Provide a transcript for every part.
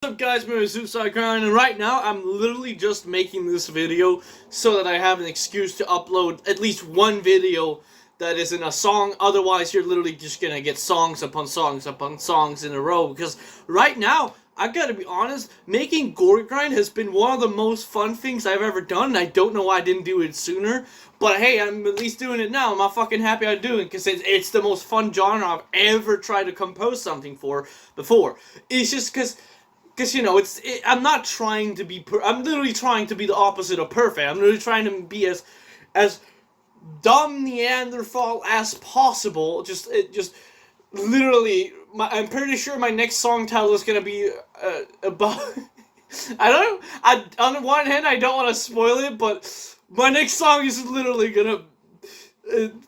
What's up, guys? My name is Goregrind, and right now I'm literally just making this video so that I have an excuse to upload at least one video that isn't a song. Otherwise, you're literally just gonna get songs upon songs upon songs in a row. Because right now, I gotta be honest, making Goregrind has been one of the most fun things I've ever done, and I don't know why I didn't do it sooner. But hey, I'm at least doing it now. I'm fucking happy I'm doing it, because it's the most fun genre I've ever tried to compose something for before. It's just because you know, I'm not trying to be, I'm literally trying to be the opposite of perfect. I'm literally trying to be as dumb Neanderthal as possible. Just literally, I'm pretty sure my next song title is gonna be about. On the one hand, I don't want to spoil it, but my next song is literally gonna.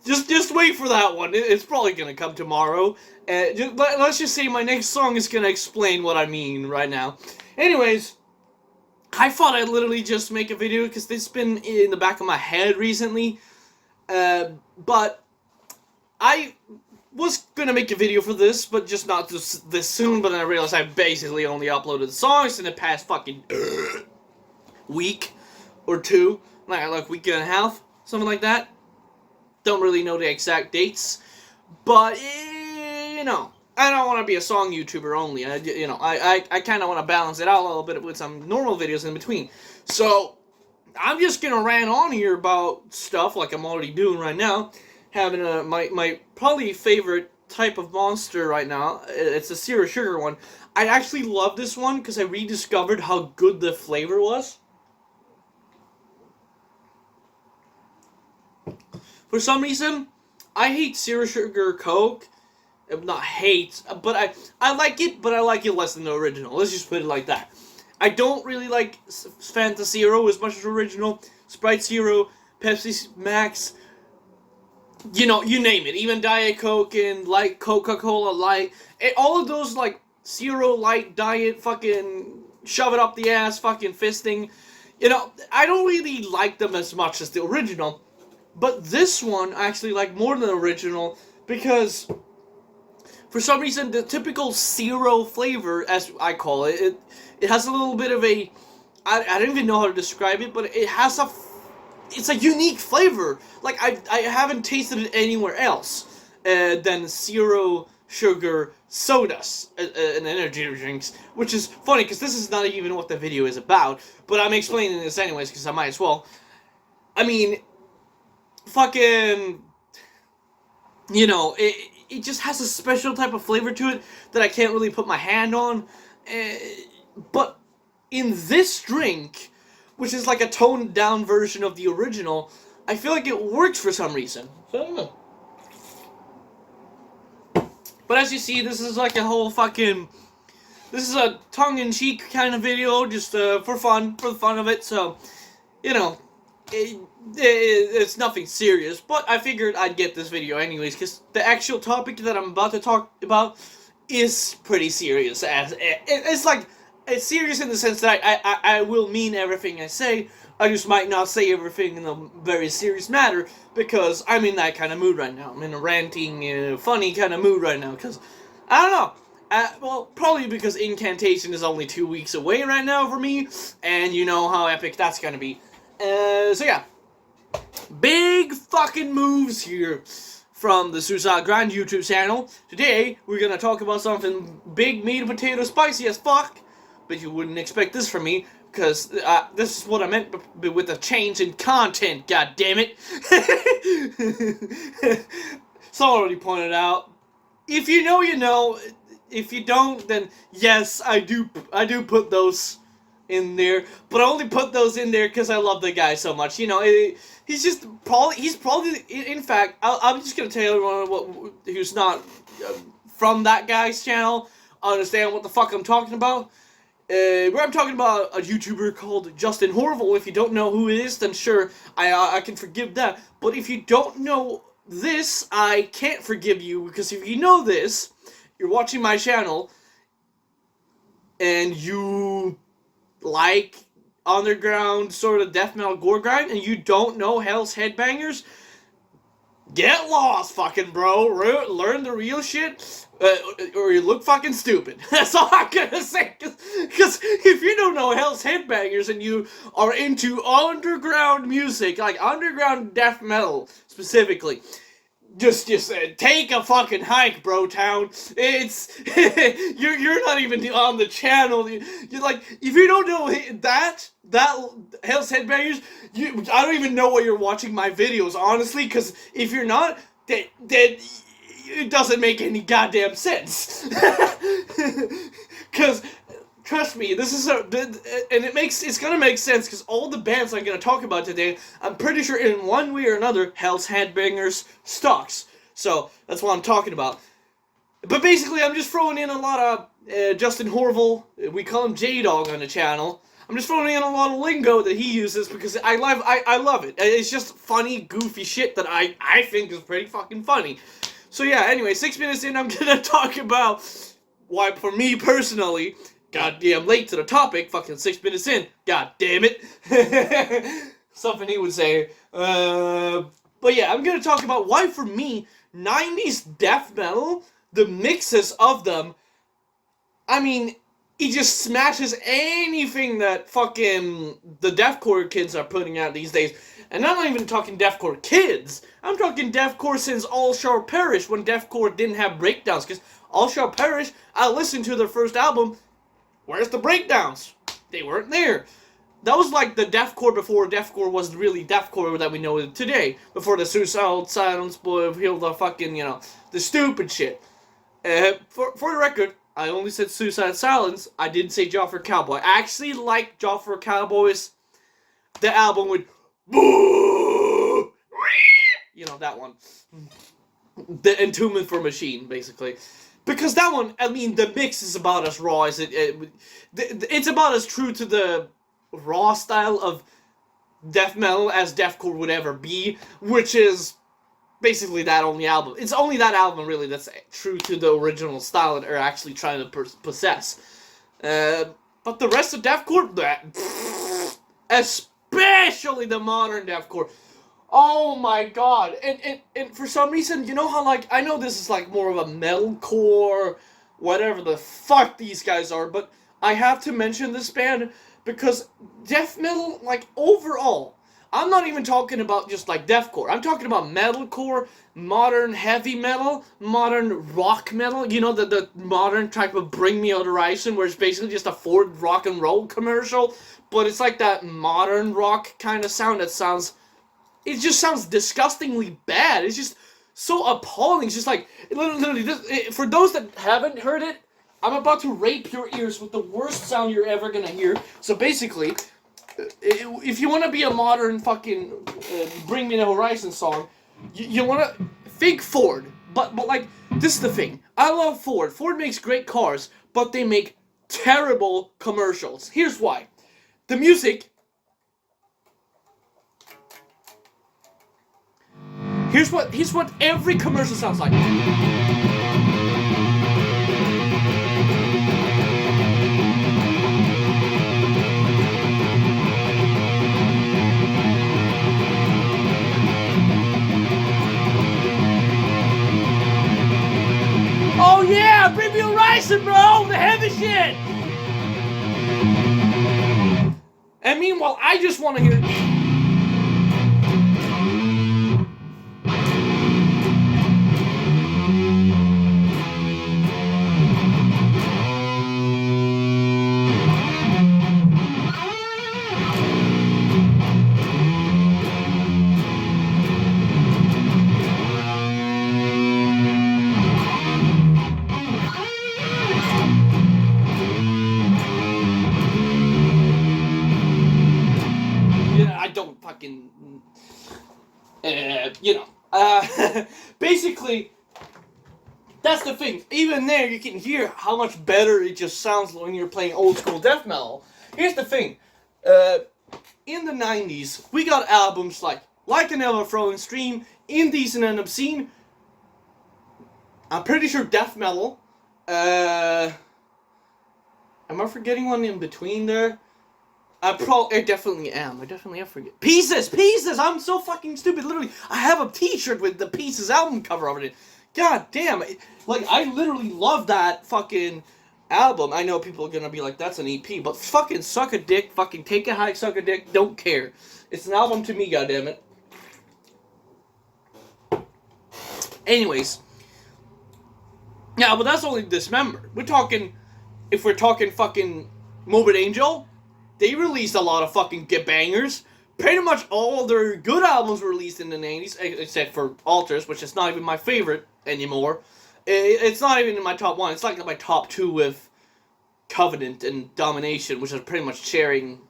Just wait for that one. It's probably gonna come tomorrow. Let's just say my next song is gonna explain what I mean right now. Anyways, I thought I'd literally just make a video because this has been in the back of my head recently. But I was gonna make a video for this, but just not this soon. But then I realized I basically only uploaded the songs in the past fucking week or two, like week and a half, something like that. Don't really know the exact dates, but you know, I don't want to be a song YouTuber only. I kind of want to balance it out a little bit with some normal videos in between. So I'm just gonna rant on here about stuff like I'm already doing right now. Having my probably favorite type of monster right now. It's a zero sugar one. I actually love this one because I rediscovered how good the flavor was. For some reason, I hate zero sugar Coke. Not hate, but I like it, but I like it less than the original. Let's just put it like that. I don't really like Fanta Zero as much as original. Sprite Zero, Pepsi Max, you know, you name it. Even Diet Coke and like Coca-Cola Light. All of those like Zero Light Diet fucking shove it up the ass fucking fisting. You know, I don't really like them as much as the original. But this one I actually like more than the original because for some reason the typical zero flavor, as I call it, it has a little bit of a, I don't even know how to describe it, but it has it's a unique flavor. Like I haven't tasted it anywhere else than zero sugar sodas and energy drinks, which is funny because this is not even what the video is about, but I'm explaining this anyways because I might as well. I mean, fucking, you know, it just has a special type of flavor to it that I can't really put my hand on. But in this drink, which is like a toned down version of the original, I feel like it works for some reason. So I don't know. But as you see, this is like a whole fucking, this is a tongue-in-cheek kind of video, just for fun, for the fun of it. So, you know, it's nothing serious, but I figured I'd get this video anyways, because the actual topic that I'm about to talk about is pretty serious. It's like, it's serious in the sense that I will mean everything I say. I just might not say everything in a very serious matter, because I'm in that kind of mood right now. I'm in a ranting, funny kind of mood right now, because, I don't know. Well, probably because Incantation is only 2 weeks away right now for me, and you know how epic that's gonna be. So yeah, big fucking moves here from the Goregrind YouTube channel. Today, we're gonna talk about something big, meat, potato, spicy as fuck, but you wouldn't expect this from me, because this is what I meant with a change in content, god damn it. Someone already pointed out. If you know, you know. If you don't, then yes, I do put those in there, but I only put those in there because I love the guy so much. You know, he's probably, in fact, I'm just gonna tell everyone who's not from that guy's channel understand what the fuck I'm talking about. Where I'm talking about a YouTuber called Justin Horval. If you don't know who it is, then sure, I can forgive that. But if you don't know this, I can't forgive you, because if you know this, you're watching my channel, and you like underground sort of death metal Goregrind, and you don't know Hell's Headbangers, get lost, fucking bro. Learn the real shit, or you look fucking stupid. That's all I'm gonna say. Because if you don't know Hell's Headbangers and you are into underground music, like underground death metal specifically, just take a fucking hike, bro town. It's you're not even on the channel. You're like, if you don't know that Hell's Headbangers, I don't even know why you're watching my videos, honestly. Because if you're not, then it doesn't make any goddamn sense. Because trust me, this is it's gonna make sense because all the bands I'm gonna talk about today, I'm pretty sure in one way or another, Hell's Headbangers stocks. So that's what I'm talking about. But basically, I'm just throwing in a lot of Justin Horval. We call him J-Dog on the channel. I'm just throwing in a lot of lingo that he uses because I love it. It's just funny, goofy shit that I think is pretty fucking funny. So yeah, anyway, 6 minutes in, I'm gonna talk about why, for me personally, goddamn late to the topic, fucking 6 minutes in, god damn it. Something he would say. But yeah, I'm gonna talk about why, for me, 90s death metal, the mixes of them, I mean, it just smashes anything that fucking the deathcore kids are putting out these days. And I'm not even talking deathcore kids. I'm talking deathcore since All Shall Perish, when deathcore didn't have breakdowns. Because All Shall Perish, I listened to their first album. Where's the breakdowns? They weren't there. That was like the deathcore before deathcore was really deathcore that we know it today. Before the Suicidal Silence, boy, the fucking, the stupid shit. For the record, I only said Suicide Silence. I didn't say Joffrey Cowboy. I actually like Joffrey Cowboy's, the album with, that one. The Entombment for Machine, basically. Because that one, I mean, the mix is about as raw as it's about as true to the raw style of death metal as deathcore would ever be, which is basically that only album. It's only that album, really, that's true to the original style that they're actually trying to possess. But the rest of deathcore, especially the modern deathcore, oh my god. And for some reason, you know how, like, I know this is like more of a metalcore, whatever the fuck these guys are, but I have to mention this band because death metal, like, overall, I'm not even talking about just like deathcore. I'm talking about metalcore, modern heavy metal, modern rock metal. You know, the modern type of Bring Me Out Horizon, where it's basically just a Ford rock and roll commercial, but it's like that modern rock kind of sound that sounds, it just sounds disgustingly bad. It's just so appalling. It's just like, literally, for those that haven't heard it, I'm about to rape your ears with the worst sound you're ever gonna hear. So basically, if you want to be a modern fucking Bring Me the Horizon song, you want to think Ford. But like, this is the thing. I love Ford. Ford makes great cars, but they make terrible commercials. Here's why. The music. Here's what every commercial sounds like. Oh yeah, Bring Me Horizon, bro! The heavy shit! And meanwhile, I just want to hear... basically, that's the thing. Even there, you can hear how much better it just sounds when you're playing old school death metal. Here's the thing. In the 90s, we got albums like an Ever-Flowing Stream, Indecent and Obscene. I'm pretty sure death metal. Am I forgetting one in between there? I definitely am. I definitely am forget. Pieces! I'm so fucking stupid. Literally, I have a t-shirt with the Pieces album cover of it. God damn. Like, I literally love that fucking album. I know people are gonna be like, that's an EP, but fucking suck a dick, fucking take a hike, suck a dick, don't care. It's an album to me, goddammit. Anyways. Yeah, but that's only Dismember. If we're talking fucking Morbid Angel, they released a lot of fucking good bangers. Pretty much all their good albums were released in the 90s, except for Alters, which is not even my favorite anymore. It's not even in my top one. It's like my top two with Covenant and Domination, which are pretty much sharing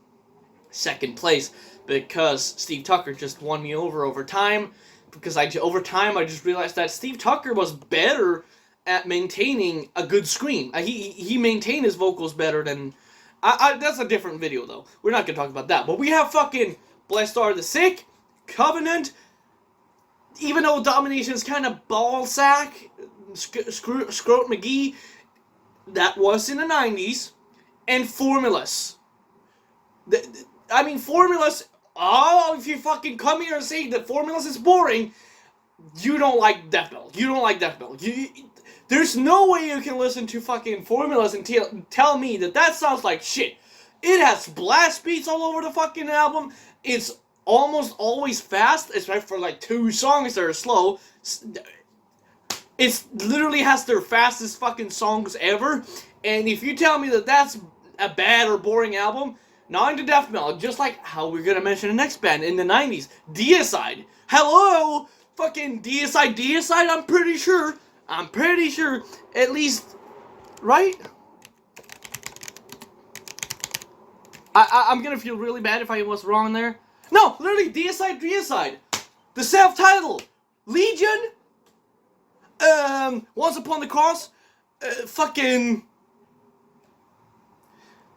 second place because Steve Tucker just won me over time. Because over time I just realized that Steve Tucker was better at maintaining a good scream. He maintained his vocals better than... that's a different video, though. We're not going to talk about that. But we have fucking Blessed Are the Sick, Covenant, even though Domination's kind of ballsack, Scroat McGee, that was in the 90s, and Formulous. Formulous... Oh, if you fucking come here and say that Formulous is boring, you don't like death metal. You don't like death metal. There's no way you can listen to fucking Formulous and tell me that sounds like shit. It has blast beats all over the fucking album. It's almost always fast, except for like 2 songs that are slow. It literally has their fastest fucking songs ever. And if you tell me that that's a bad or boring album, not into death metal, just like how we're gonna mention the next band in the 90s, Deicide. Hello! Fucking Deicide, I'm pretty sure, at least, right? I'm gonna feel really bad if I was wrong there. No, literally, Deicide. The self-titled, Legion, Once Upon the Cross, fucking...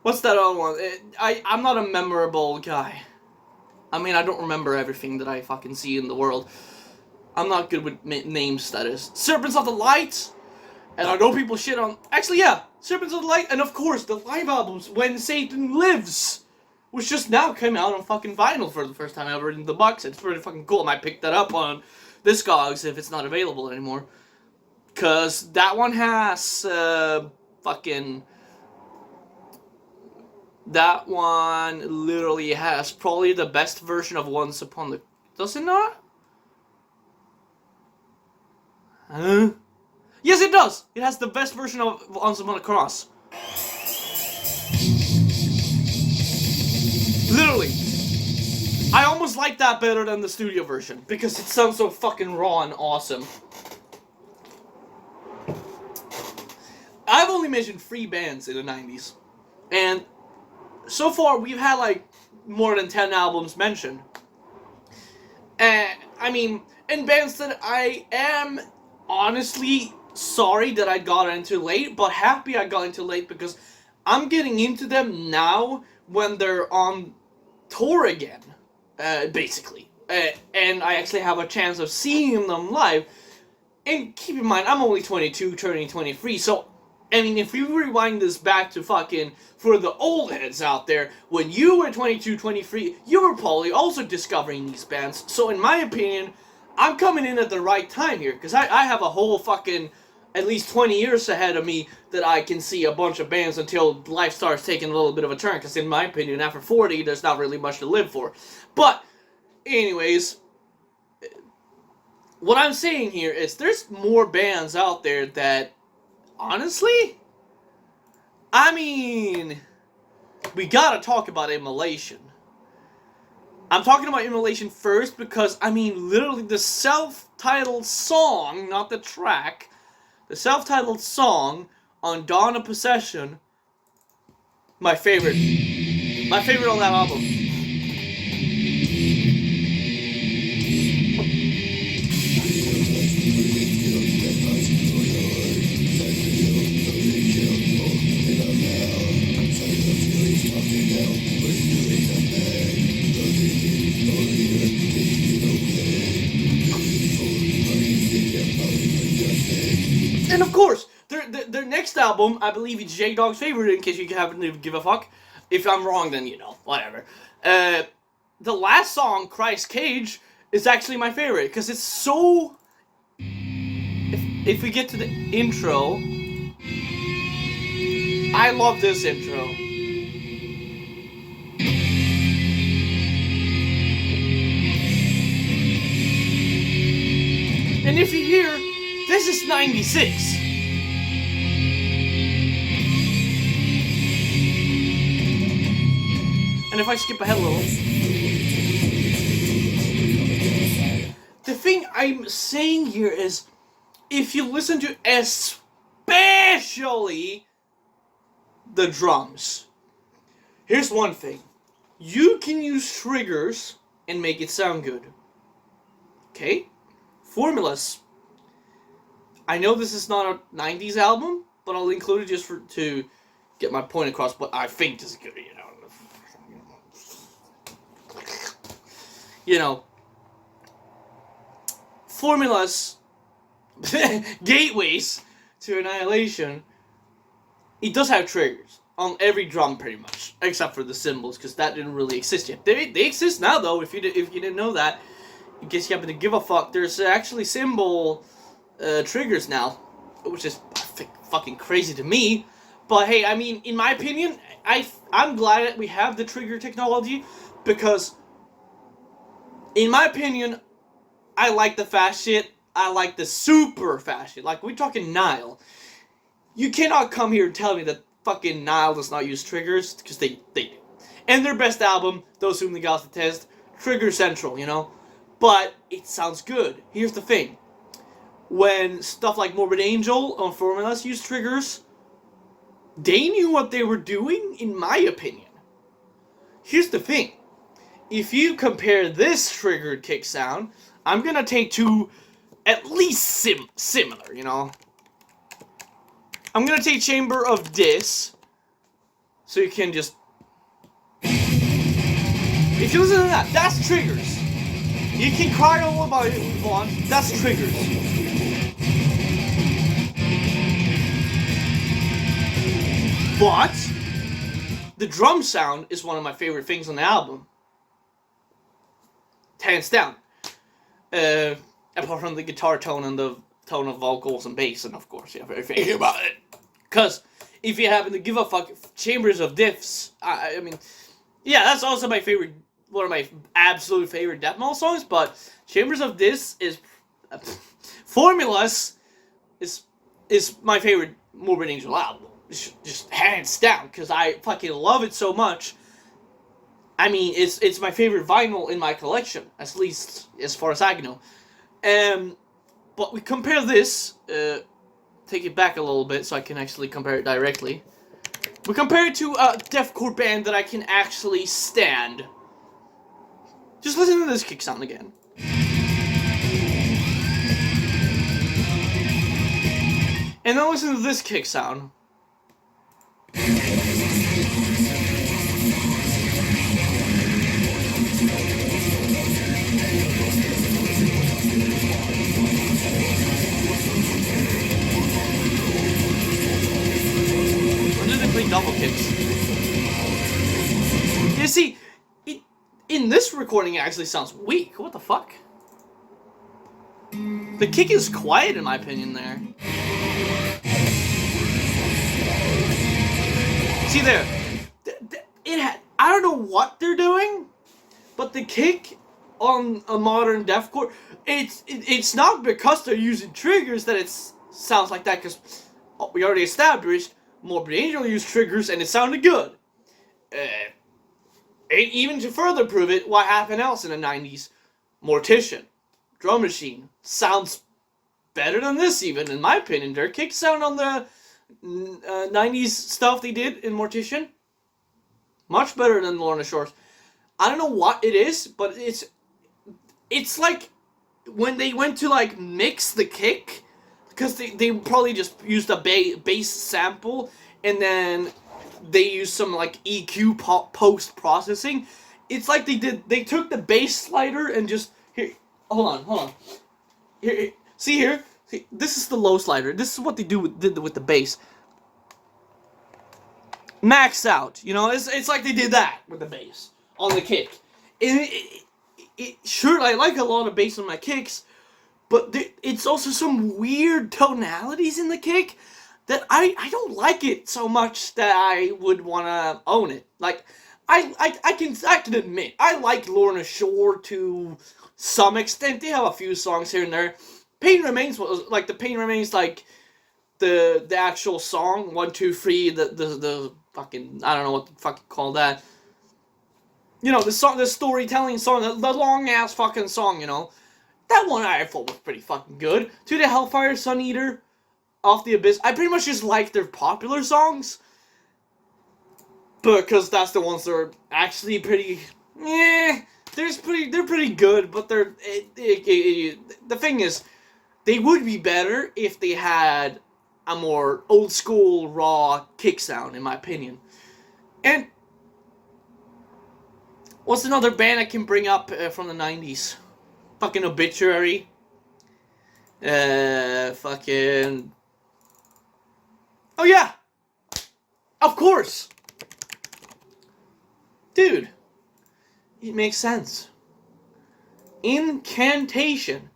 What's that other one? I'm not a memorable guy. I mean, I don't remember everything that I fucking see in the world. I'm not good with names, that is. Serpents of the Light. And I know people shit on... Actually, yeah. Serpents of the Light. And of course, the live albums, When Satan Lives. Which just now came out on fucking vinyl for the first time ever in the box. It's pretty fucking cool. I might pick that up on Discogs if it's not available anymore. Because that one has fucking... That one literally has probably the best version of Once Upon the... Does it not? Yes, it does! It has the best version of Once Upon a Cross. Literally. I almost like that better than the studio version, because it sounds so fucking raw and awesome. I've only mentioned 3 bands in the 90s. And... so far, we've had, like, more than 10 albums mentioned. And bands that I am honestly sorry that I got into late, but happy I got into late because I'm getting into them now when they're on tour again, basically. And I actually have a chance of seeing them live. And keep in mind, I'm only 22, turning 23, so... I mean, if you rewind this back to fucking, for the old heads out there, when you were 22, 23, you were probably also discovering these bands. So in my opinion, I'm coming in at the right time here, because I have a whole fucking, at least 20 years ahead of me that I can see a bunch of bands until life starts taking a little bit of a turn, because in my opinion, after 40, there's not really much to live for. But, anyways, what I'm saying here is there's more bands out there that, honestly, I mean, we gotta talk about Immolation. I'm talking about Immolation first because, I mean, literally the self-titled song, not the track, the self-titled song on Dawn of Possession, my favorite on that album. And of course, their next album, I believe it's J-Dog's favorite, in case you haven't give a fuck, If I'm wrong, then, you know, whatever. The last song, Christ Cage, is actually my favorite, because it's so... If we get to the intro... I love this intro. And if you hear, this is 96. And if I skip ahead a little... The thing I'm saying here is, if you listen to especially the drums, here's one thing. You can use triggers and make it sound good. Okay? Formulas. I know this is not a 90s album, but I'll include it just to get my point across what I think is good, you know. You know, formulas, gateways to Annihilation, it does have triggers on every drum pretty much, except for the cymbals, because that didn't really exist yet. They exist now though, if you didn't know that. In case you happen to give a fuck, there's actually cymbal triggers now, which is fucking crazy to me. But hey, I mean, in my opinion, I'm glad that we have the trigger technology, because in my opinion, I like the fast shit. I like the super fast shit. Like, we're talking Nile. You cannot come here and tell me that fucking Nile does not use triggers, because they do. And their best album, Those Whom the Gods Detest, Trigger Central, you know? But it sounds good. Here's the thing. When stuff like Morbid Angel on Formulas used triggers, they knew what they were doing, in my opinion. Here's the thing. If you compare this triggered kick sound, I'm gonna take two at least similar, you know? I'm gonna take Chamber of Dis, so you can just... If you listen to that, that's triggers. You can cry all about it if you want, that's triggers. But the drum sound is one of my favorite things on the album. Hands down. Apart from the guitar tone and the tone of vocals and bass, and of course, yeah, very thinking about it. Because if you happen to give a fuck, Chambers of Diffs, I mean, yeah, that's also my favorite, one of my absolute favorite death metal songs. But Chambers of This is Formulas is my favorite Morbid Angel album, just hands down, because I fucking love it so much. I mean, it's my favorite vinyl in my collection, at least as far as I know. But we compare this, take it back a little bit so I can actually compare it directly. We compare it to a deathcore band that I can actually stand. Just listen to this kick sound again. And then listen to this kick sound. Double kicks. You see, in this recording it actually sounds weak. What the fuck? The kick is quiet in my opinion there. See there, I don't know what they're doing, but the kick on a modern deathcore, it's not because they're using triggers that it sounds like that, because we already established Morbid Angel used triggers and it sounded good. And even to further prove it, what happened else in the 90s? Mortician, Drum Machine, sounds better than this even, in my opinion. Their kick sound on the 90s stuff they did in Mortician, much better than Lorna Shore's. I don't know what it is, but it's like when they went to like mix the kick, because they probably just used a bass sample, and then they used some like EQ post-processing. It's like they took the bass slider and just, here, hold on. Here, see here? See, this is the low slider. This is what they did with the bass. max out. You know, it's like they did that with the bass on the kick. And sure, I like a lot of bass on my kicks, but it's also some weird tonalities in the kick that I don't like it so much that I would want to own it. Like, I can admit, I like Lorna Shore to some extent. They have a few songs here and there. Pain Remains was, like, the Pain Remains, like, the actual song, 1, 2, 3, the fucking, I don't know what the fuck you call that. You know, the song, the storytelling song, the long-ass fucking song, you know. That one I thought was pretty fucking good. To the Hellfire Sun Eater, Off the Abyss. I pretty much just like their popular songs. Because that's the ones that are actually pretty... they're pretty good, but the thing is, they would be better if they had a more old-school, raw kick sound, in my opinion. And what's another band I can bring up from the 90s? Fucking Obituary. Fucking... Oh yeah! Of course! Dude. It makes sense. Incantation.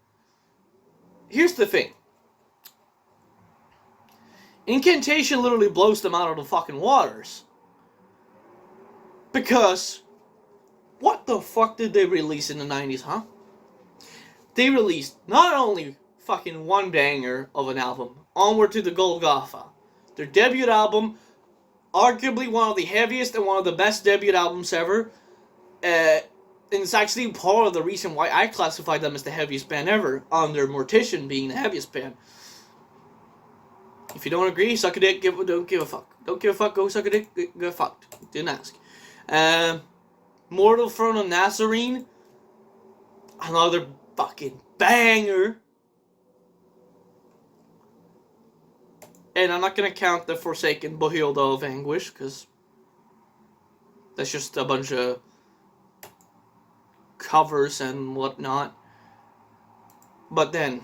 Here's the thing. Incantation literally blows them out of the fucking waters. Because... what the fuck did they release in the 90s, huh? They released not only fucking one banger of an album, Onward to the Golgotha, their debut album, arguably one of the heaviest and one of the best debut albums ever, and it's actually part of the reason why I classified them as the heaviest band ever, under Mortician being the heaviest band. If you don't agree, suck a dick, don't give a fuck. Don't give a fuck, go suck a dick, get fucked. Didn't ask. Mortal Throne of Nazarene, another fucking banger. And I'm not gonna count the Forsaken Bohilda of Anguish, because that's just a bunch of covers and whatnot. But then,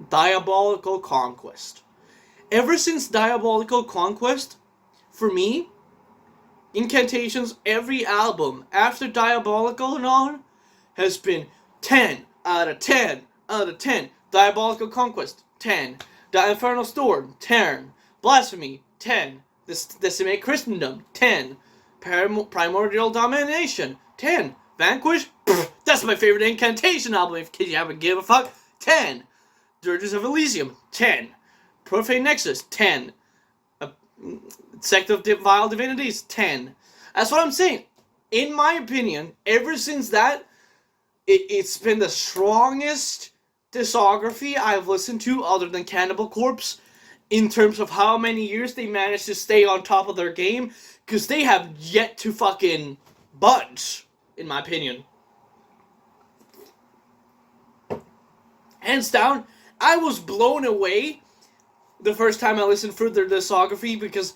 Diabolical Conquest. Ever since Diabolical Conquest, for me, Incantation's every album after Diabolical and on has been 10 out of 10 out of 10. Diabolical Conquest, 10. The Infernal Storm, 10. Blasphemy, 10. Decimate Christendom, 10. Primordial Domination, 10. Vanquish, that's my favorite Incantation album, if you haven't give a fuck, 10. Dirges of Elysium, 10. Profane Nexus, 10. Sect of Vile Divinities, 10. That's what I'm saying. In my opinion, ever since that, it's been the strongest discography I've listened to other than Cannibal Corpse in terms of how many years they managed to stay on top of their game, because they have yet to fucking budge, in my opinion. Hands down, I was blown away the first time I listened through their discography, because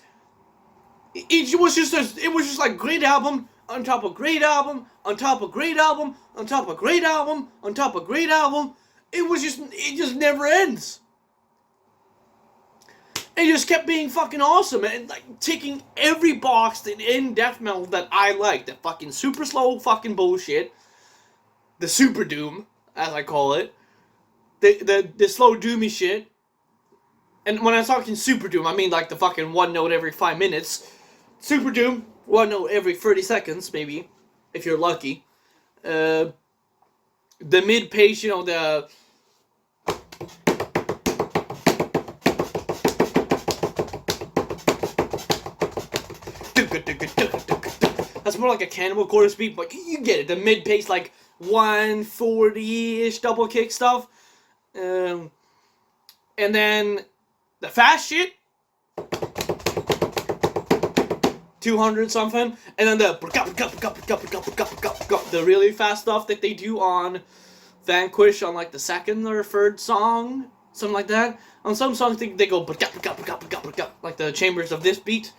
it was just like great album on top of great album on top of great album on top of great album on top of great album. It just never ends. It just kept being fucking awesome and like ticking every box in death metal that I like. The fucking super slow fucking bullshit, the super doom as I call it, the slow doomy shit. And when I'm talking super doom, I mean like the fucking one note every 5 minutes. Super doom, one note every 30 seconds, maybe, if you're lucky. The mid-pace, you know, that's more like a Cannibal Corpse beat, but you get it. The mid-pace, like 140-ish double kick stuff. And then the fast shit, 200 something, and then the really fast stuff that they do on Vanquish on like the second or third song, something like that. On some songs they go like the chambers of this beat.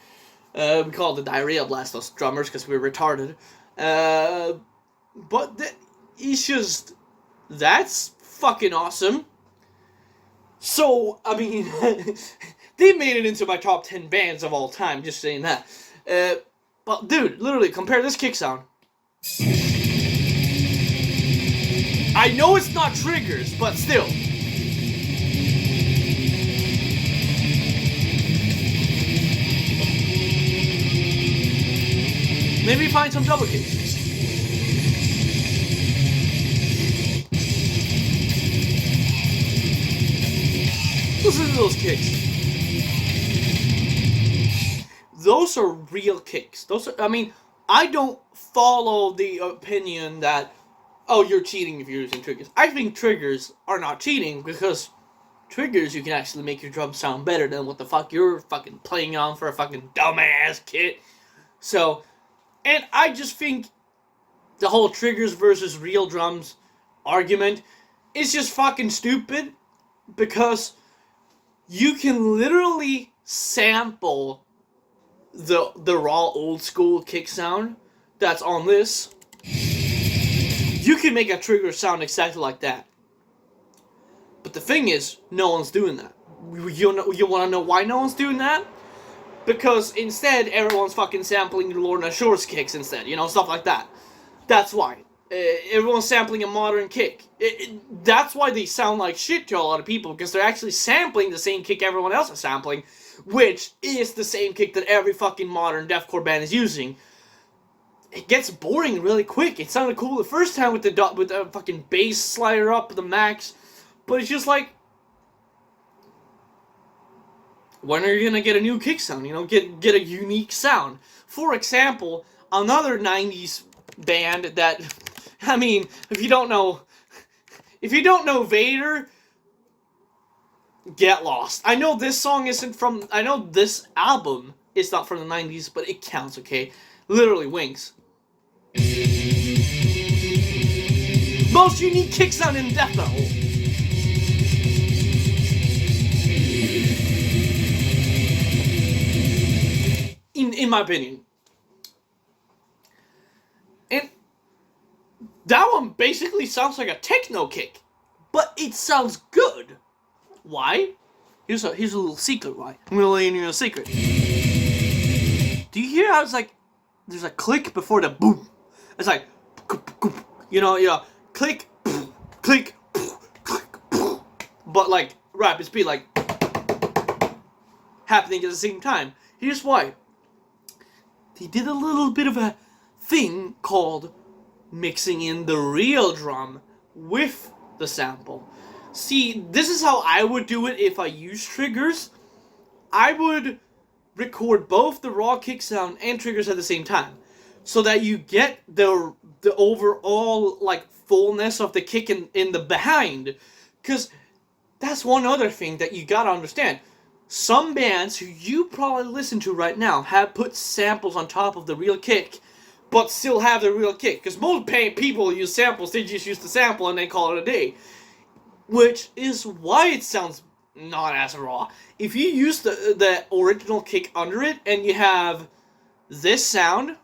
We call it the Diarrhea Blast, us drummers, because we're retarded. But it's just, that's fucking awesome. So, I mean, They made it into my top 10 bands of all time, just saying that. But dude, literally, compare this kick sound. I know it's not triggers, but still. Maybe find some double kicks. Listen to those kicks. Those are real kicks. I don't follow the opinion that, oh, you're cheating if you're using triggers. I think triggers are not cheating because triggers, you can actually make your drum sound better than what the fuck you're fucking playing on for a fucking dumbass kit. So, and I just think the whole triggers versus real drums argument is just fucking stupid because you can literally sample the raw old school kick sound that's on this. You can make a trigger sound exactly like that. But the thing is, no one's doing that. You want to know why no one's doing that? Because instead, everyone's fucking sampling Lorna Shore's kicks instead. Stuff like that. That's why. Everyone's sampling a modern kick. That's why they sound like shit to a lot of people, because they're actually sampling the same kick everyone else is sampling, which is the same kick that every fucking modern deathcore band is using. It gets boring really quick. It sounded cool the first time with the fucking bass slider up to the max, but it's just like, when are you gonna get a new kick sound? Get a unique sound. For example, another 90s band that, if you don't know Vader, get lost. I know this album is not from the 90s, but it counts, okay? Literally, Wings. Most unique kick sound in death metal. In my opinion. And that one basically sounds like a techno kick, but it sounds good. Why? Here's a little secret why. I'm gonna lay in you a secret. Do you hear how it's like there's a click before the boom? It's like click, click, click, but like rapid speed, like happening at the same time. Here's why. He did a little bit of a thing called mixing in the real drum with the sample. See, this is how I would do it if I use triggers. I would record both the raw kick sound and triggers at the same time, so that you get the overall like fullness of the kick in the behind. Because that's one other thing that you gotta understand. Some bands who you probably listen to right now have put samples on top of the real kick, but still have the real kick. Because most people use samples, they just use the sample and they call it a day. Which is why it sounds not as raw. If you use the original kick under it and you have this sound,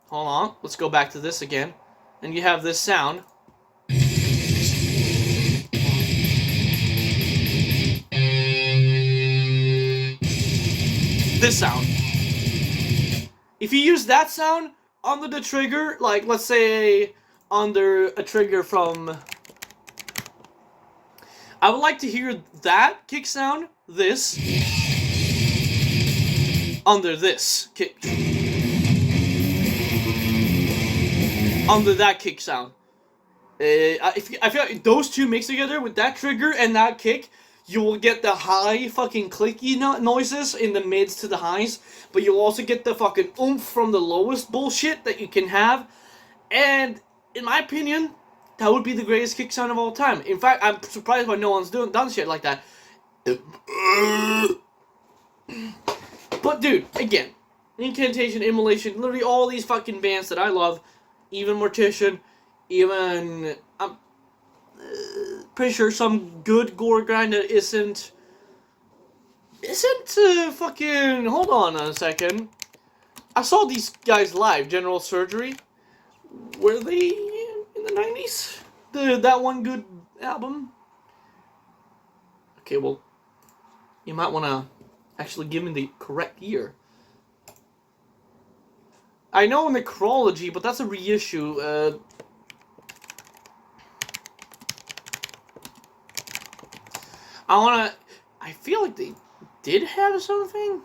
hold on, let's go back to this again, and you have this sound. This sound. If you use that sound under the trigger, like let's say under a trigger from, I would like to hear that kick sound, this, under this kick. Under that kick sound. I feel like those two mixed together with that trigger and that kick, you will get the high fucking clicky noises in the mids to the highs, but you'll also get the fucking oomph from the lowest bullshit that you can have. And in my opinion, that would be the greatest kick sound of all time. In fact, I'm surprised why no one's done shit like that. But dude, again, Incantation, Immolation, literally all these fucking bands that I love, even Mortician, even I'm pretty sure some good Goregrind that isn't fucking, hold on a second. I saw these guys live, General Surgery. Were they in the 90s? That one good album? Okay, well, you might want to actually give me the correct year. I know Necrology, but that's a reissue. I feel like they did have something.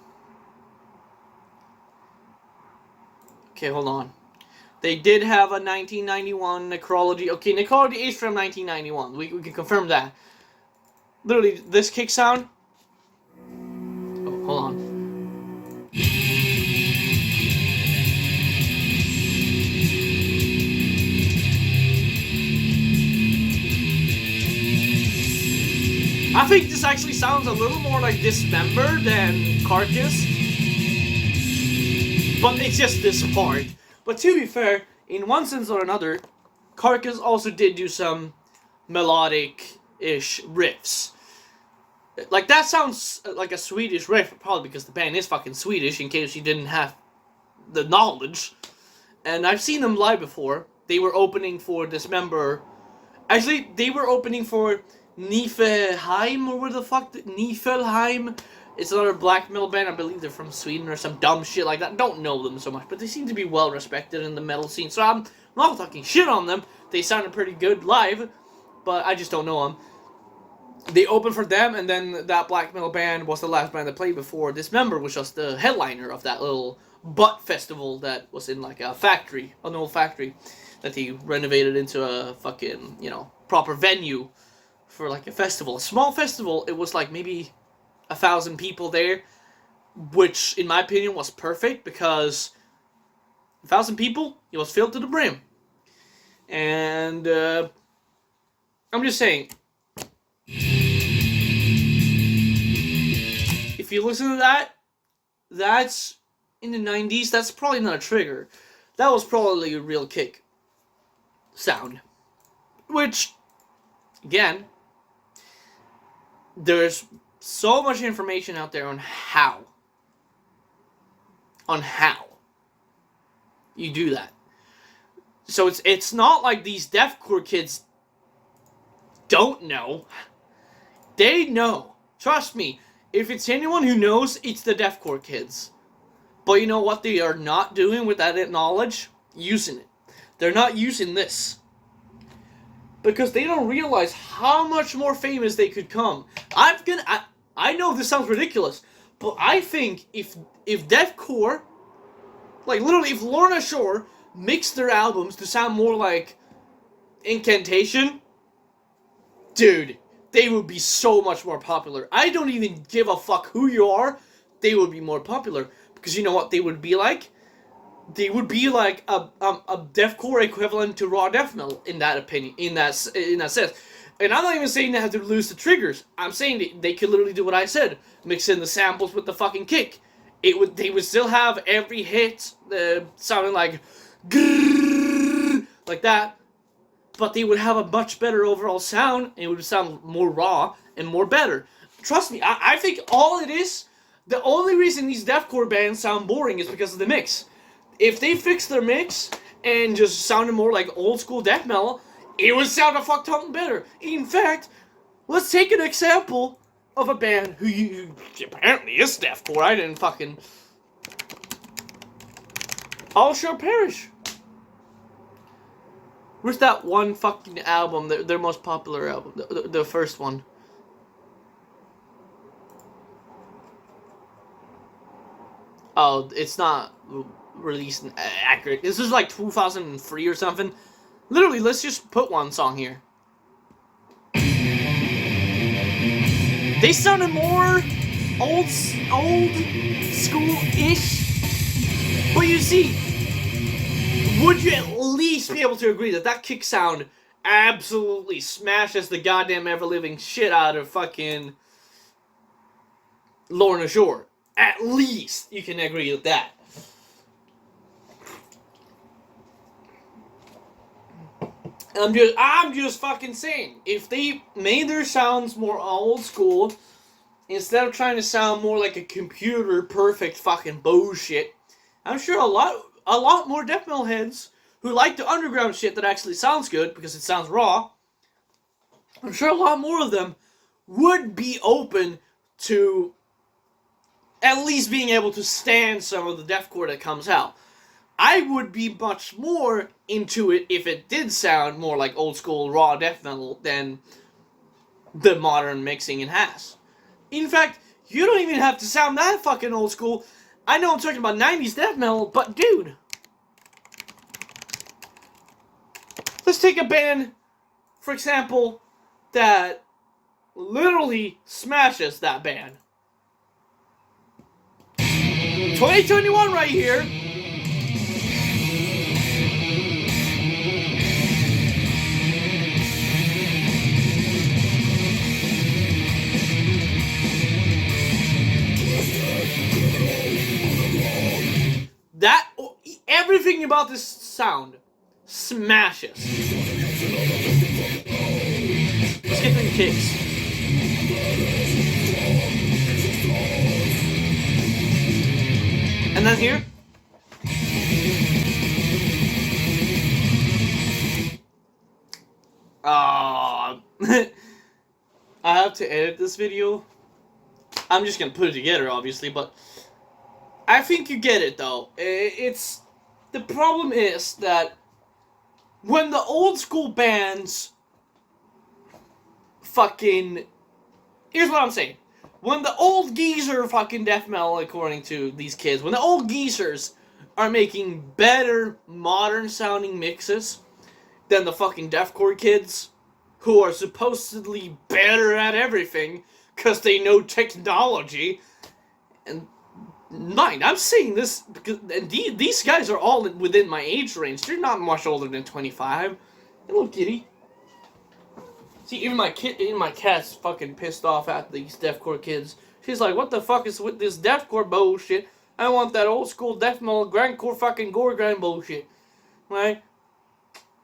Okay, hold on. They did have a 1991 Necrology. Okay, Necrology is from 1991. We can confirm that. Literally, this kick sound. Oh, hold on. I think this actually sounds a little more like Dismember than Carcass. But it's just this hard. But to be fair, in one sense or another, Carcass also did do some melodic-ish riffs. Like, that sounds like a Swedish riff, probably because the band is fucking Swedish, in case you didn't have the knowledge. And I've seen them live before. They were opening for Dismember. Actually, they were opening for Niflheim, or where the fuck? Niflheim? It's another black metal band. I believe they're from Sweden or some dumb shit like that. Don't know them so much, but they seem to be well respected in the metal scene. So I'm not talking shit on them. They sounded pretty good live, but I just don't know them. They opened for them, and then that black metal band was the last band that played before Dismember, which was the headliner of that little butt festival that was in like a factory, an old factory, that he renovated into a fucking, you know, proper venue for like a festival. A small festival. It was like maybe 1,000 people there, which in my opinion was perfect, because 1,000 people, it was filled to the brim. And I'm just saying, if you listen to that, that's in the 90s. That's probably not a trigger. That was probably a real kick sound, which, again, there's so much information out there on how you do that. So it's not like these deathcore kids don't know. They know. Trust me. If it's anyone who knows, it's the deathcore kids. But you know what they are not doing with that knowledge? Using it. They're not using this. Because they don't realize how much more famous they could come. I know this sounds ridiculous, but I think if deathcore, like literally if Lorna Shore mixed their albums to sound more like Incantation, dude, they would be so much more popular. I don't even give a fuck who you are, they would be more popular. Because you know what they would be like? They would be like a deathcore equivalent to raw death metal, in that opinion, in that sense. And I'm not even saying they have to lose the triggers. I'm saying they could literally do what I said, mix in the samples with the fucking kick. They would still have every hit sounding like grrrr, like that, but they would have a much better overall sound, and it would sound more raw and more better. Trust me, I think all it is, the only reason these deathcore bands sound boring is because of the mix. If they fixed their mix and just sounded more like old school death metal, it would sound a fuck ton better. In fact, let's take an example of a band who apparently is deathcore. I didn't fucking... All Shall Perish. Where's that one fucking album, their most popular album, the first one? Oh, it's not released accurate. This is like 2003 or something. Literally, let's just put one song here. They sounded more old school-ish. But you see, would you at least be able to agree that that kick sound absolutely smashes the goddamn ever-living shit out of fucking Lorna Shore? At least you can agree with that. I'm just fucking saying, if they made their sounds more old school, instead of trying to sound more like a computer perfect fucking bullshit, I'm sure a lot more death metal heads who like the underground shit that actually sounds good because it sounds raw, I'm sure a lot more of them would be open to at least being able to stand some of the deathcore that comes out. I would be much more into it if it did sound more like old school raw death metal than the modern mixing it has. In fact, you don't even have to sound that fucking old school. I know I'm talking about 90s death metal, but dude, let's take a band, for example, that literally smashes that band. 2021 right here. That, everything about this sound smashes. Let's get the kicks. And then here. I have to edit this video. I'm just gonna put it together, obviously, but I think you get it, though. It's... The problem is that when the old school bands fucking... Here's what I'm saying. When the old geezer fucking death metal, according to these kids, when the old geezers are making better modern sounding mixes than the fucking deathcore kids, who are supposedly better at everything because they know technology, and mind, I'm saying this because these guys are all within my age range. They're not much older than 25. Hey, little kitty. See, even my cat's fucking pissed off at these deathcore kids. She's like, "What the fuck is with this deathcore bullshit? I want that old school death metal grindcore fucking Goregrind bullshit." Right?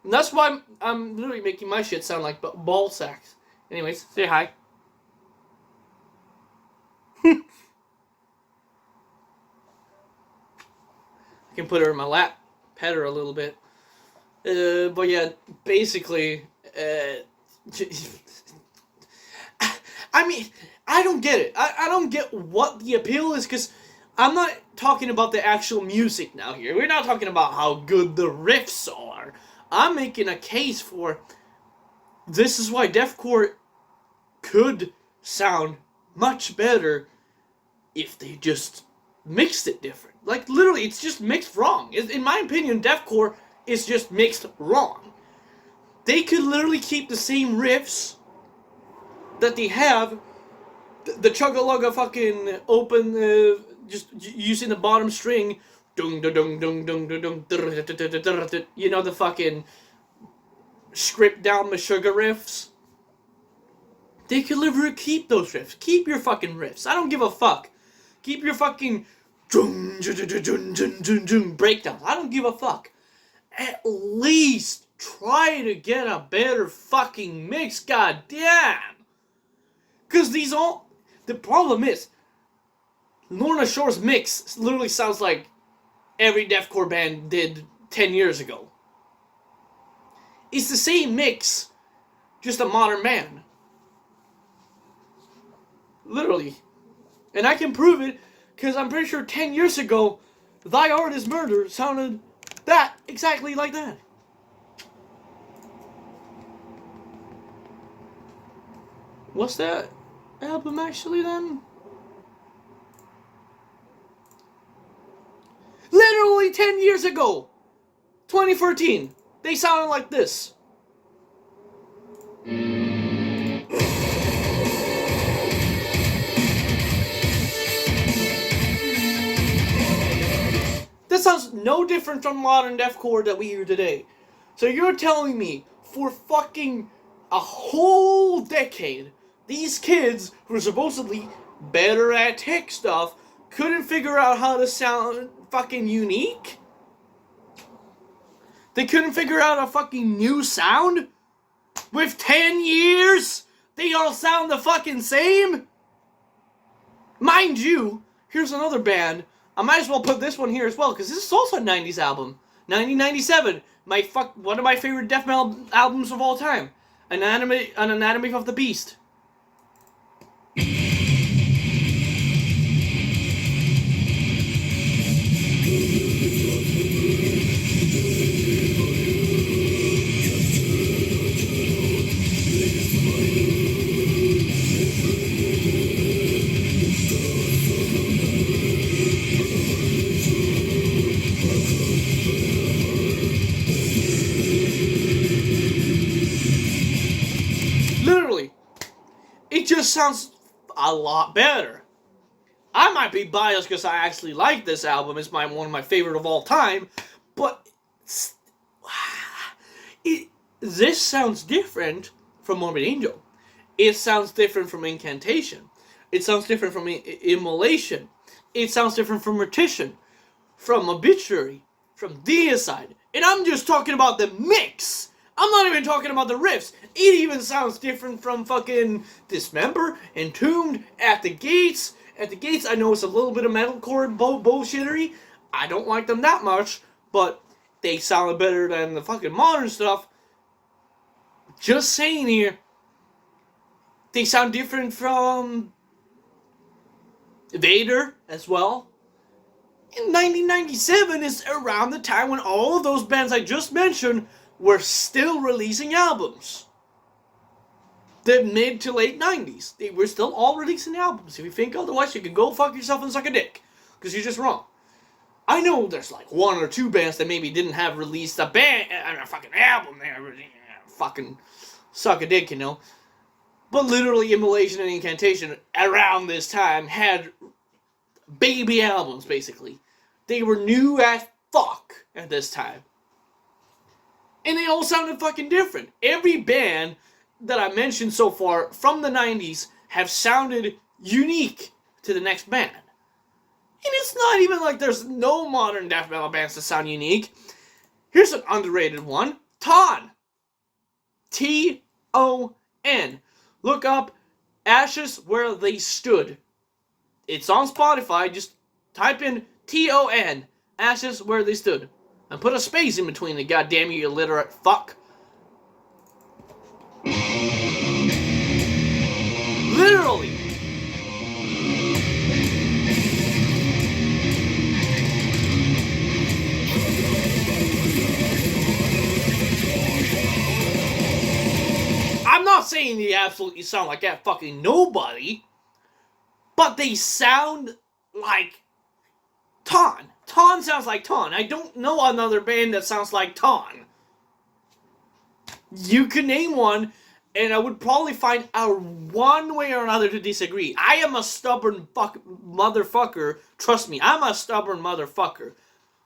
And that's why I'm literally making my shit sound like ball sacks. Anyways, say hi. I can put her in my lap, pet her a little bit. But yeah, basically, I mean, I don't get it. I don't get what the appeal is, because I'm not talking about the actual music now here. We're not talking about how good the riffs are. I'm making a case for this is why deathcore could sound much better if they just mixed it different. Like, literally, it's just mixed wrong. In my opinion, deathcore is just mixed wrong. They could literally keep the same riffs that they have, the chugga-lugga fucking open, just using the bottom string, dung dung dung dung dung dung, you know, the fucking script down the sugar riffs. They could literally keep those riffs. Keep your fucking riffs. I don't give a fuck. Keep your fucking breakdowns. I don't give a fuck. At least try to get a better fucking mix, goddamn. Cause these all... The problem is, Lorna Shore's mix literally sounds like every deathcore band did 10 years ago. It's the same mix, just a modern band. Literally. And I can prove it, because I'm pretty sure 10 years ago, Thy Art Is Murder sounded that, exactly like that. What's that album actually then? Literally 10 years ago! 2013. They sounded like this. That sounds no different from modern deathcore that we hear today. So you're telling me, for fucking a whole decade, these kids who are supposedly better at tech stuff couldn't figure out how to sound fucking unique? They couldn't figure out a fucking new sound? With 10 years, they all sound the fucking same? Mind you, here's another band. I might as well put this one here as well, because this is also a 90s album. 1997. One of my favorite death metal albums of all time. An Anatomy of the Beast. just sounds a lot better. I might be biased because I actually like this album. It's one of my favorite of all time. But this sounds different from Morbid Angel. It sounds different from Incantation. It sounds different from Immolation. It sounds different from Mortician, from Obituary, from Deicide. And I'm just talking about the mix. I'm not even talking about the riffs. It even sounds different from fucking Dismember, Entombed, At the Gates. At the Gates, I know it's a little bit of metalcore bullshittery. I don't like them that much, but they sound better than the fucking modern stuff. Just saying here, they sound different from Vader as well. In 1997 is around the time when all of those bands I just mentioned were still releasing albums. The mid to late 90s. They were still all releasing albums. If you think otherwise, you can go fuck yourself and suck a dick. Because you're just wrong. I know there's like one or two bands that maybe didn't have released a fucking album. They fucking suck a dick, you know. But literally, Immolation and Incantation around this time had baby albums, basically. They were new as fuck at this time. And they all sounded fucking different. Every band that I mentioned so far from the 90s have sounded unique to the next band. And it's not even like there's no modern death metal bands that sound unique. Here's an underrated one. Ton. T-O-N. Look up Ashes Where They Stood. It's on Spotify. Just type in T-O-N. Ashes Where They Stood. And put a space in between the goddamn you illiterate fuck. Literally. I'm not saying they absolutely sound like that fucking nobody, but they sound like Ton. Ton sounds like Ton. I don't know another band that sounds like Ton. You could name one, and I would probably find out one way or another to disagree. I am a stubborn motherfucker. Trust me, I'm a stubborn motherfucker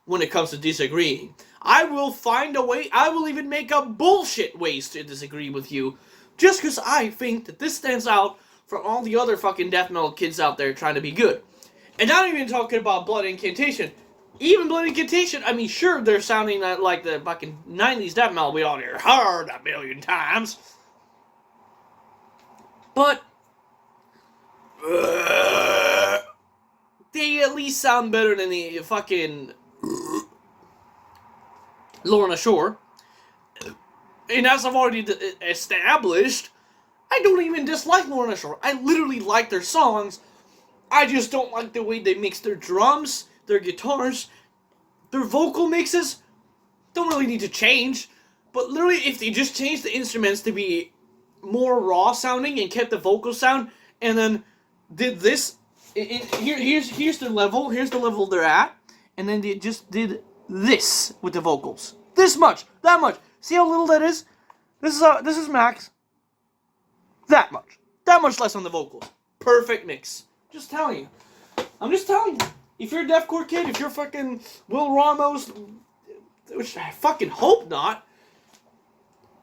when it comes to disagreeing. I will find a way. I will even make up bullshit ways to disagree with you, just because I think that this stands out from all the other fucking death metal kids out there trying to be good. And not even talking about Blood Incantation. Even Blood Incantation, I mean, sure, they're sounding like the fucking 90s death metal we all heard a million times. But they at least sound better than the fucking Lorna Shore. And as I've already established, I don't even dislike Lorna Shore. I literally like their songs. I just don't like the way they mix their drums, their guitars, their vocal mixes. Don't really need to change. But literally, if they just changed the instruments to be more raw sounding and kept the vocal sound, and then did this, here's the level. Here's the level they're at, and then they just did this with the vocals. This much, that much. See how little that is? This is max. That much less on the vocals. Perfect mix. Just telling you. I'm just telling you. If you're a deathcore kid, if you're fucking Will Ramos, which I fucking hope not,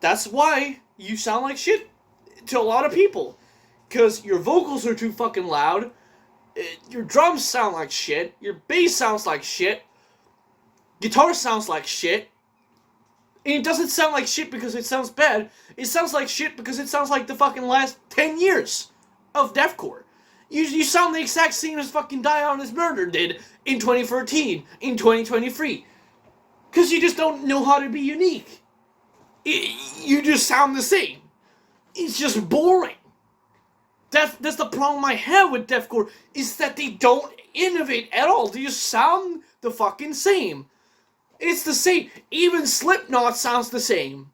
that's why you sound like shit to a lot of people. Because your vocals are too fucking loud, your drums sound like shit, your bass sounds like shit, guitar sounds like shit, and it doesn't sound like shit because it sounds bad, it sounds like shit because it sounds like the fucking last 10 years of deathcore. You sound the exact same as fucking Die Honest Murder did in 2013, in 2023. Because you just don't know how to be unique. You just sound the same. It's just boring. That's the problem I have with deathcore, is that they don't innovate at all. They just sound the fucking same. It's the same. Even Slipknot sounds the same.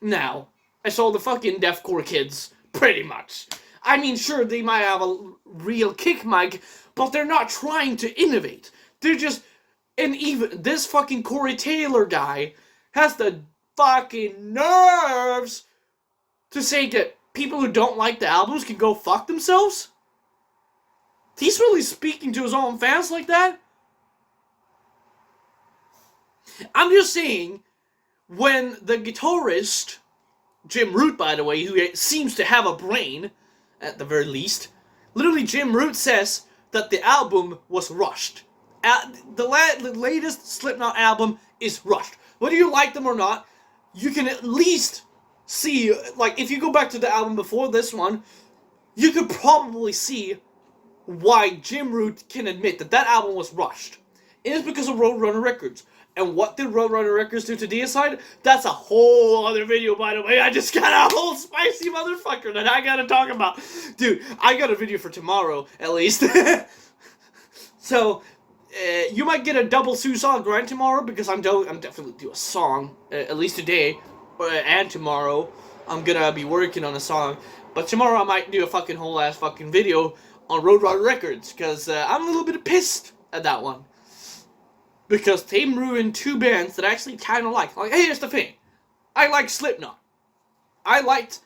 Now, I saw the fucking deathcore kids, pretty much. I mean, sure, they might have a real kick mic, but they're not trying to innovate. They're just... And even this fucking Corey Taylor guy has the fucking nerves to say that people who don't like the albums can go fuck themselves? He's really speaking to his own fans like that? I'm just saying, when the guitarist, Jim Root, by the way, who seems to have a brain, at the very least, literally Jim Root says that the album was rushed. The latest Slipknot album is rushed. Whether you like them or not, you can at least see, like, if you go back to the album before this one, you could probably see why Jim Root can admit that that album was rushed. It is because of Roadrunner Records. And what did Roadrunner Records do to Deicide? That's a whole other video, by the way. I just got a whole spicy motherfucker that I gotta talk about. Dude, I got a video for tomorrow, at least. So, you might get a double Suicide grind tomorrow, because I'm definitely do a song, at least today, and tomorrow. I'm gonna be working on a song. But tomorrow I might do a fucking whole ass fucking video on Roadrunner Records, because I'm a little bit pissed at that one. Because they ruined two bands that I actually kind of like. Like, hey, here's the thing. I like Slipknot. I liked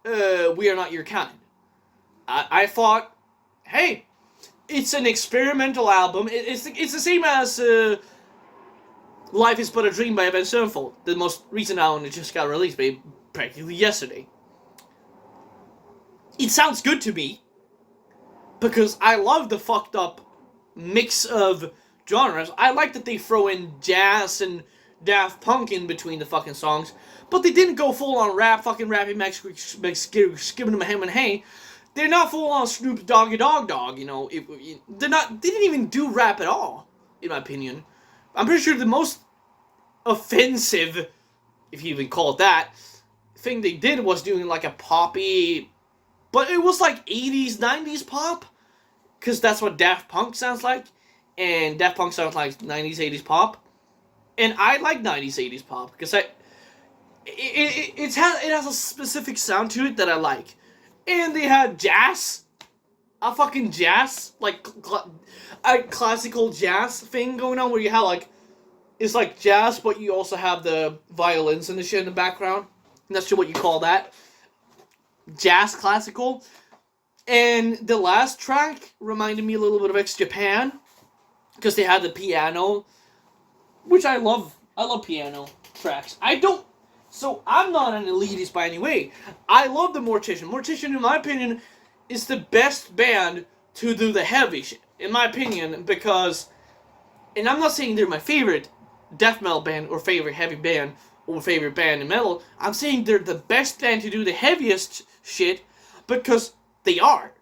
We Are Not Your Kind. I thought, hey, it's an experimental album. It's the same as Life Is But a Dream by Avenged Sevenfold, the most recent album that just got released practically yesterday. It sounds good to me, because I love the fucked up mix of genres. I like that they throw in jazz and Daft Punk in between the fucking songs, but they didn't go full on rap, fucking rapping Max skipping them him and hey. They're not full on Snoop Doggy Dog, you know. They didn't even do rap at all, in my opinion. I'm pretty sure the most offensive, if you even call it that, thing they did was doing like a poppy, but it was like 80s, 90s pop, because that's what Daft Punk sounds like. And Daft Punk sounds like 90s, 80s pop. And I like 90s, 80s pop. Because it has a specific sound to it that I like. And they had jazz. A fucking jazz. Like, a classical jazz thing going on. Where you have like, it's like jazz, but you also have the violins and the shit in the background. And that's what you call that. Jazz classical. And the last track reminded me a little bit of X Japan. Because they had the piano, which I love. I love piano tracks. So I'm not an elitist by any way. I love the Mortician. Mortician, in my opinion, is the best band to do the heavy shit. In my opinion, because, and I'm not saying they're my favorite death metal band, or favorite heavy band, or favorite band in metal. I'm saying they're the best band to do the heaviest shit, because they are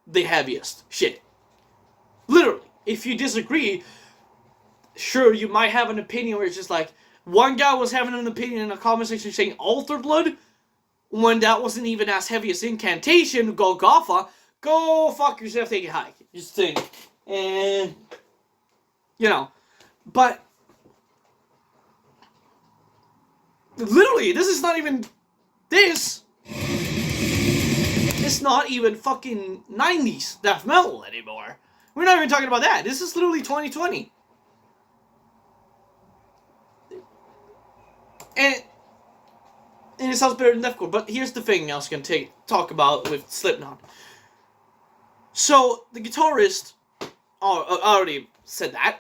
the heaviest shit. Literally. If you disagree, sure, you might have an opinion where it's just like, one guy was having an opinion in a comment section saying Altar Blood, when that wasn't even as heavy as Incantation, Golgotha. Go fuck yourself, take a hike. Just think. And, you know, but, literally, this is not even, it's not even fucking 90s death metal anymore. We're not even talking about that. This is literally 2020. And it sounds better than Deathcore. But here's the thing I was going to talk about with Slipknot. So, the guitarist, I already said that.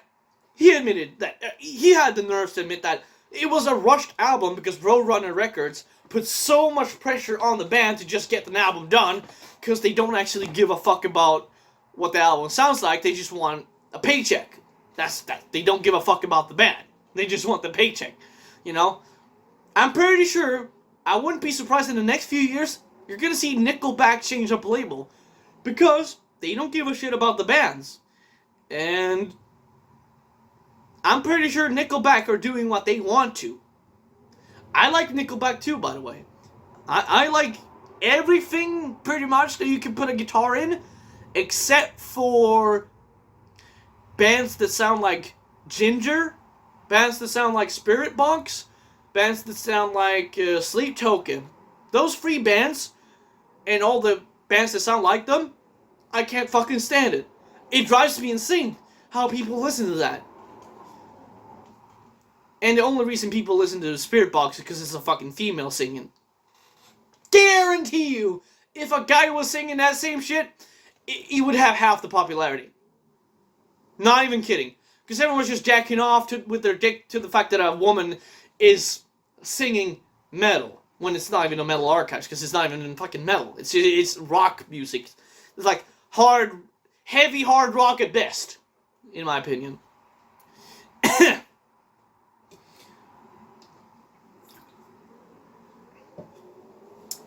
He admitted that, he had the nerve to admit that it was a rushed album because Roadrunner Records put so much pressure on the band to just get an album done, because they don't actually give a fuck about what the album sounds like. They just want a paycheck. That's that. They don't give a fuck about the band. They just want the paycheck. You know? I'm pretty sure, I wouldn't be surprised in the next few years, you're gonna see Nickelback change up label. Because they don't give a shit about the bands. And I'm pretty sure Nickelback are doing what they want to. I like Nickelback too, by the way. I like everything, pretty much, that you can put a guitar in, except for bands that sound like Ginger, bands that sound like Spirit Box, bands that sound like Sleep Token. Those three bands, and all the bands that sound like them, I can't fucking stand it. It drives me insane how people listen to that. And the only reason people listen to Spirit Box is because it's a fucking female singing. guarantee you, if a guy was singing that same shit, he would have half the popularity. Not even kidding. Because everyone's just jacking off with their dick to the fact that a woman is singing metal when it's not even a metal archive, because it's not even in fucking metal. It's rock music. It's like heavy hard rock at best, in my opinion.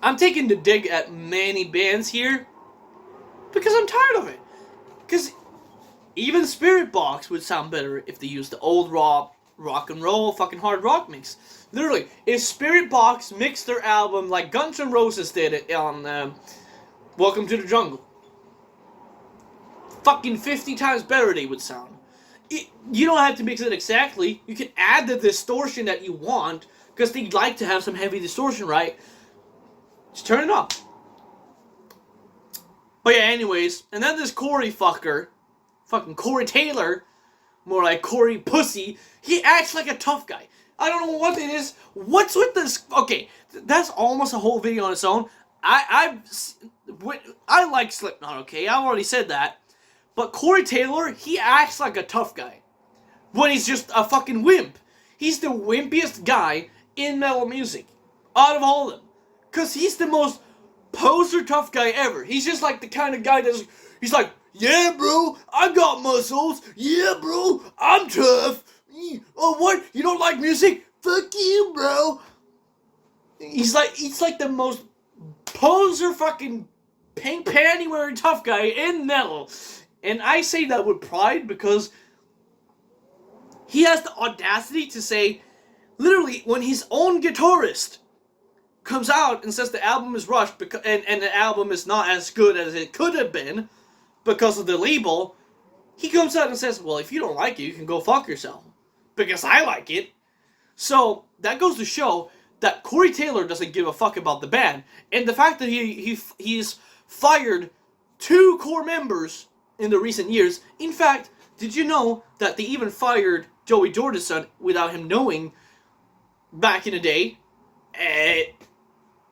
I'm taking the dig at many bands here because I'm tired of it. Because even Spirit Box would sound better if they used the old rock and roll fucking hard rock mix. Literally, if Spirit Box mixed their album like Guns N' Roses did it on Welcome to the Jungle, fucking 50 times better they would sound. You don't have to mix it exactly. You can add the distortion that you want, because they'd like to have some heavy distortion, right? Just turn it up. But yeah, anyways, and then this Corey fucker, fucking Corey Taylor, more like Corey Pussy, he acts like a tough guy. I don't know what it is. What's with this? Okay, that's almost a whole video on its own. I like Slipknot, okay? I've already said that. But Corey Taylor, he acts like a tough guy when he's just a fucking wimp. He's the wimpiest guy in metal music out of all of them. Because he's the most poser tough guy ever. He's just like the kind of guy he's like, yeah, bro, I got muscles. Yeah, bro, I'm tough. Oh, what? You don't like music? Fuck you, bro. He's like the most poser fucking pink panty wearing tough guy in metal. And I say that with pride because he has the audacity to say, literally, when his own guitarist comes out and says the album is rushed and the album is not as good as it could have been because of the label, he comes out and says, well, if you don't like it, you can go fuck yourself. Because I like it. So, that goes to show that Corey Taylor doesn't give a fuck about the band. And the fact that he's fired 2 core members in the recent years. In fact, did you know that they even fired Joey Jordison without him knowing back in the day?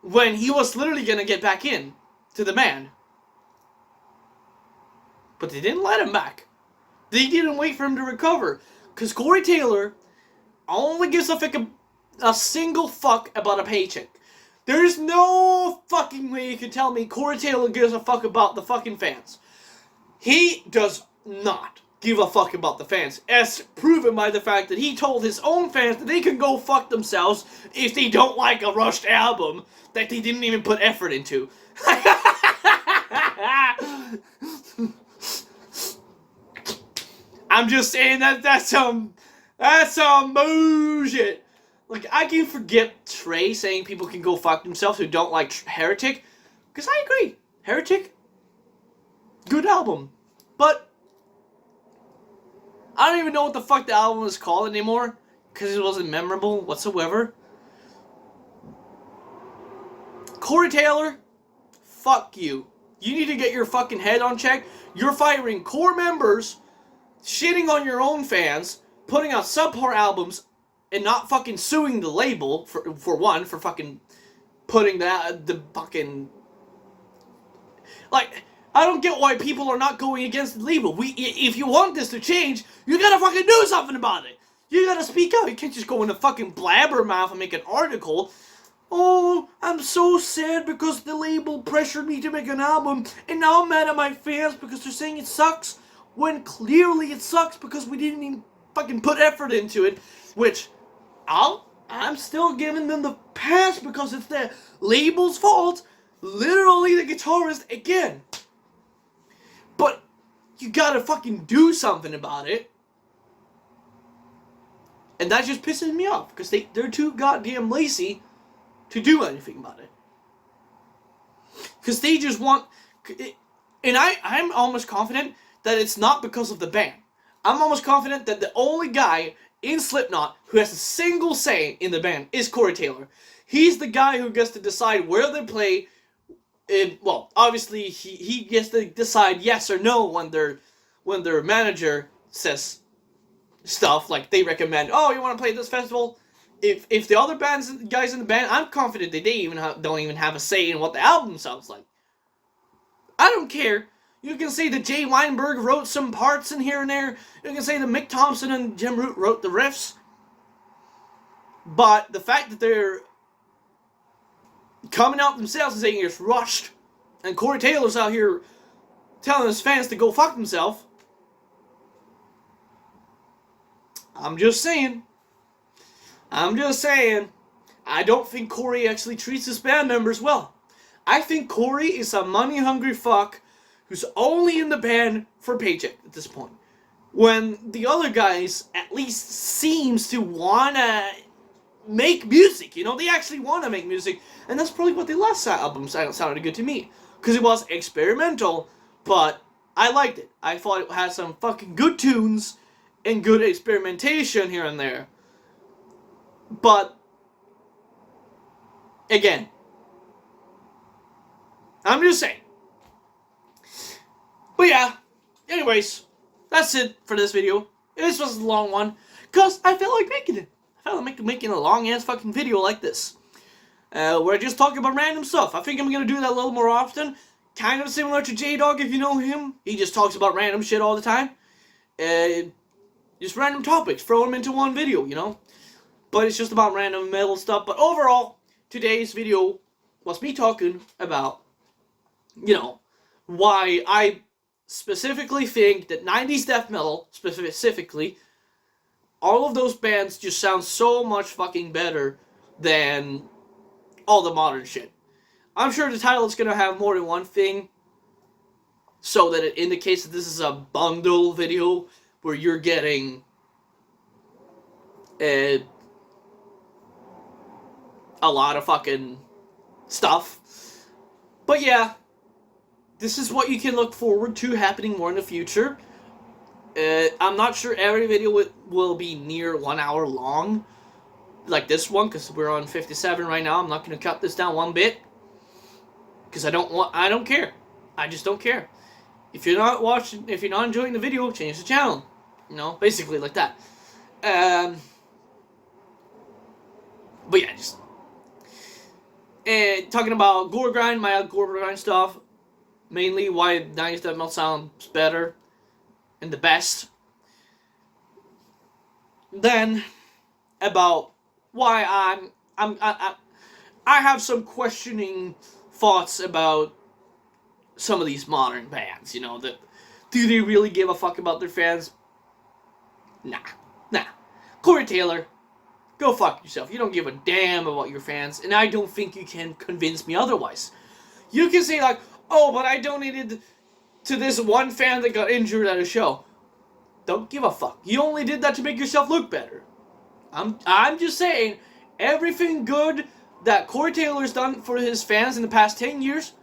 When he was literally going to get back in to the band. But they didn't let him back. They didn't wait for him to recover. Because Corey Taylor only gives a single fuck about a paycheck. There's no fucking way you can tell me Corey Taylor gives a fuck about the fucking fans. He does not give a fuck about the fans, as proven by the fact that he told his own fans that they can go fuck themselves if they don't like a rushed album that they didn't even put effort into. I'm just saying that's some bullshit. Like, I can forget Trey saying people can go fuck themselves who don't like Heretic, because I agree. Heretic, good album, but I don't even know what the fuck the album is called anymore, because it wasn't memorable whatsoever. Corey Taylor, fuck you. You need to get your fucking head on check. You're firing core members, shitting on your own fans, putting out subpar albums, and not fucking suing the label, for one, for fucking putting the fucking... Like, I don't get why people are not going against the label. If you want this to change, you gotta fucking do something about it. You gotta speak out. You can't just go in a fucking blabbermouth and make an article. Oh, I'm so sad because the label pressured me to make an album, and now I'm mad at my fans because they're saying it sucks, when clearly it sucks because we didn't even fucking put effort into it, which I'm still giving them the pass because it's the label's fault. Literally the guitarist again. But you gotta fucking do something about it. And that just pisses me off because they're too goddamn lazy to do anything about it. Because they just want... And I'm almost confident that it's not because of the band. I'm almost confident that the only guy in Slipknot who has a single say in the band is Corey Taylor. He's the guy who gets to decide where they play. Well, obviously he gets to decide yes or no when their manager says stuff like they recommend, oh, you want to play this festival? If the other guys in the band, I'm confident that they don't even have a say in what the album sounds like. I don't care. You can say that Jay Weinberg wrote some parts in here and there. You can say that Mick Thompson and Jim Root wrote the riffs. But the fact that they're coming out themselves and saying it's rushed, and Corey Taylor's out here telling his fans to go fuck themselves. I'm just saying. I don't think Corey actually treats his band members well. I think Corey is a money-hungry fuck who's only in the band for paycheck at this point. When the other guys at least seems to wanna make music, you know, they actually wanna make music, and that's probably what the last album sounded good to me, because it was experimental, but I liked it. I thought it had some fucking good tunes and good experimentation here and there. But again, I'm just saying. But yeah, anyways, that's it for this video. This was a long one, because I felt like making it. I felt like making a long-ass fucking video like this. Where I just talk about random stuff. I think I'm going to do that a little more often. Kind of similar to J-Dog, if you know him. He just talks about random shit all the time. Just random topics. Throw them into one video, you know. But it's just about random metal stuff. But overall, today's video was me talking about, you know, why I specifically think that 90s death metal, specifically, all of those bands just sound so much fucking better than all the modern shit. I'm sure the title is going to have more than one thing, so that it indicates that this is a bundle video where you're getting a lot of fucking stuff. But yeah, this is what you can look forward to happening more in the future. I'm not sure every video will be near 1 hour long, like this one, because we're on 57 right now. I'm not going to cut this down one bit, because I don't care. I just don't care. If you're not enjoying the video, change the channel. You know, basically like that. But yeah, just talking about Goregrind, my Goregrind stuff, mainly why 90s death metal sounds better and the best. Then about why I have some questioning thoughts about some of these modern bands. You know, that do they really give a fuck about their fans? Nah. Corey Taylor, go fuck yourself. You don't give a damn about your fans, and I don't think you can convince me otherwise. You can say like, oh, but I donated to this one fan that got injured at a show. Don't give a fuck. You only did that to make yourself look better. I'm just saying, everything good that Corey Taylor's done for his fans in the past 10 years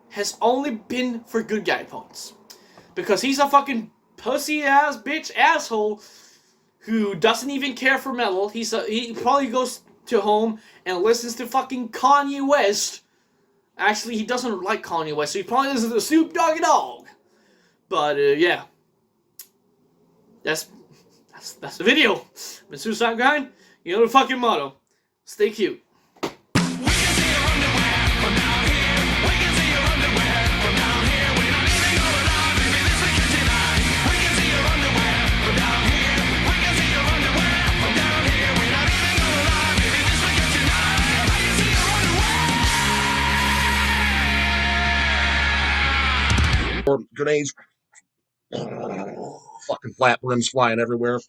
has only been for good guy points. Because he's a fucking pussy-ass bitch asshole who doesn't even care for metal. He probably goes to home and listens to fucking Kanye West. Actually, he doesn't like Kanye West, so he probably listens to Snoop Doggy Dogg. But, yeah. That's the video. But Suicide Grind, you know the fucking motto. Stay cute. Grenades, fucking flat brims flying everywhere.